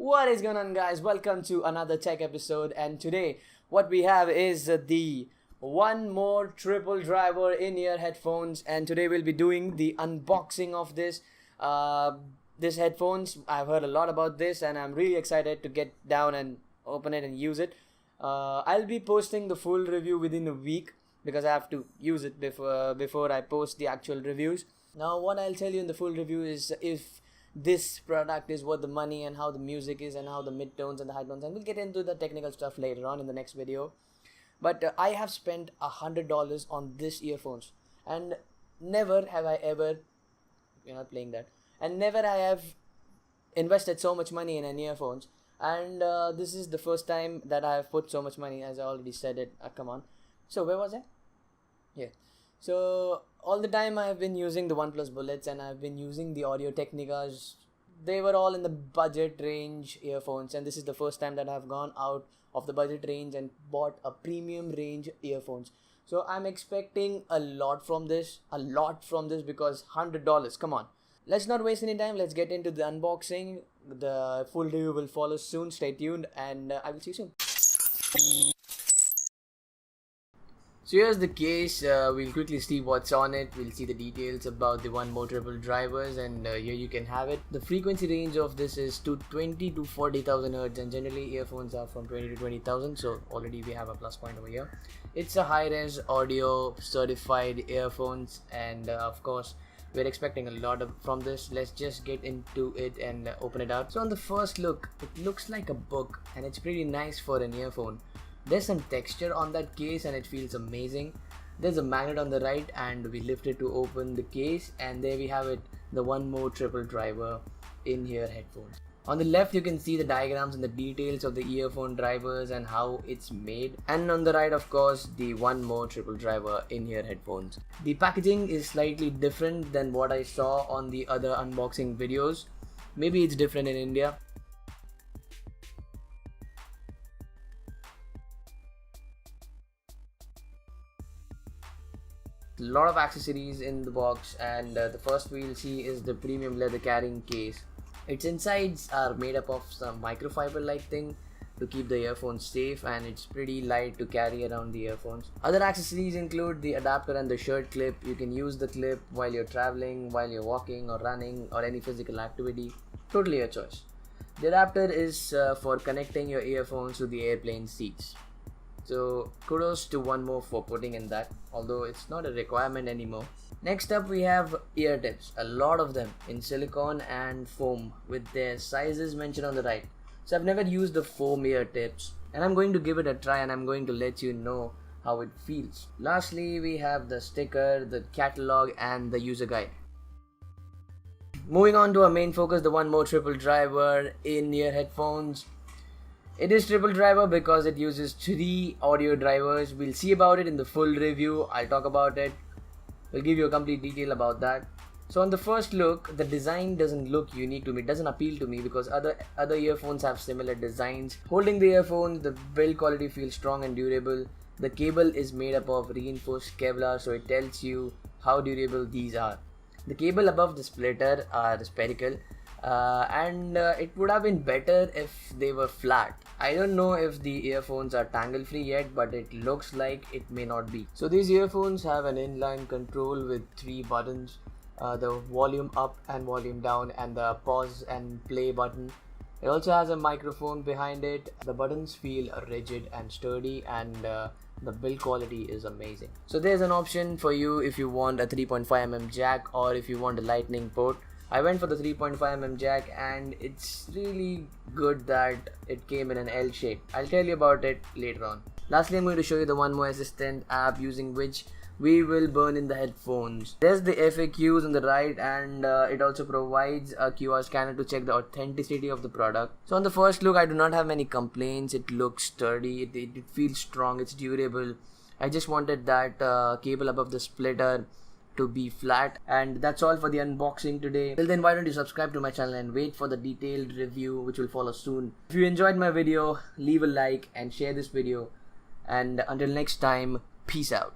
What is going on, guys? Welcome to another tech episode, and today what we have is the one more triple driver in-ear headphones, and today we'll be doing the unboxing of this headphones. I've heard a lot about this and I'm really excited to get down and open it and use it. I'll be posting the full review within a week because I have to use it before I post the actual reviews. Now what I'll tell you in the full review is if this product is worth the money and how the music is and how the mid-tones and the high tones, and we'll get into the technical stuff later on in the next video. But I have spent $100 on this earphones, and never have I ever, you're not playing that, and never I have invested so much money in an earphones, and this is the first time that I have put so much money, as I already said it. Come on. So where was I? Yeah. So all the time I have been using the OnePlus Bullets and I've been using the Audio Technicas. They were all in the budget range earphones, and this is the first time that I've gone out of the budget range and bought a premium range earphones. So I'm expecting a lot from this because $100, come on. Let's not waste any time. Let's get into the unboxing. The full review will follow soon. Stay tuned and I will see you soon. So here's the case. We'll quickly see what's on it. We'll see the details about the one more triple drivers, and here you can have it. The frequency range of this is to 20 to 40,000 Hz, and generally earphones are from 20 to 20,000, so already we have a plus point over here. It's a high-res audio certified earphones, and of course we're expecting a lot from this. Let's just get into it and open it out. So on the first look, it looks like a book, and it's pretty nice for an earphone. There's some texture on that case and it feels amazing. There's a magnet on the right, and we lift it to open the case, and there we have it, the one more triple driver in-ear headphones. On the left you can see the diagrams and the details of the earphone drivers and how it's made, and on the right of course the one more triple driver in-ear headphones. The packaging is slightly different than what I saw on the other unboxing videos. Maybe it's different in India. A lot of accessories in the box, and the first we'll see is the premium leather carrying case. Its insides are made up of some microfiber like thing to keep the earphones safe, and it's pretty light to carry around the earphones. Other accessories include the adapter and the shirt clip. You can use the clip while you're traveling, while you're walking or running or any physical activity. Totally your choice. The adapter is for connecting your earphones to the airplane seats. So kudos to one more for putting in that, although it's not a requirement anymore. Next up we have ear tips, a lot of them in silicone and foam with their sizes mentioned on the right. So I've never used the foam ear tips, and I'm going to give it a try and I'm going to let you know how it feels. Lastly we have the sticker, the catalog and the user guide. Moving on to our main focus, the one more triple driver in-ear headphones. It is triple driver because it uses 3 audio drivers. We'll see about it in the full review. I'll talk about it. We'll give you a complete detail about that. So on the first look, the design doesn't look unique to me. It doesn't appeal to me because other earphones have similar designs. Holding the earphones, the build quality feels strong and durable. The cable is made up of reinforced Kevlar, so it tells you how durable these are. The cable above the splitter are spherical. And it would have been better if they were flat. I don't know if the earphones are tangle free yet, but it looks like it may not be. So these earphones have an inline control with 3 buttons, the volume up and volume down, and the pause and play button. It also has a microphone behind it. The buttons feel rigid and sturdy, and the build quality is amazing. So there's an option for you if you want a 3.5mm jack or if you want a lightning port. I went for the 3.5mm jack, and it's really good that it came in an L shape. I'll tell you about it later on. Lastly, I'm going to show you the One More Assistant app using which we will burn in the headphones. There's the FAQs on the right, and it also provides a QR scanner to check the authenticity of the product. So on the first look, I do not have many complaints. It looks sturdy, it feels strong, it's durable. I just wanted that cable above the splitter to be flat, and that's all for the unboxing today. Till then, why don't you subscribe to my channel and wait for the detailed review which will follow soon. If you enjoyed my video, leave a like and share this video, and until next time, peace out.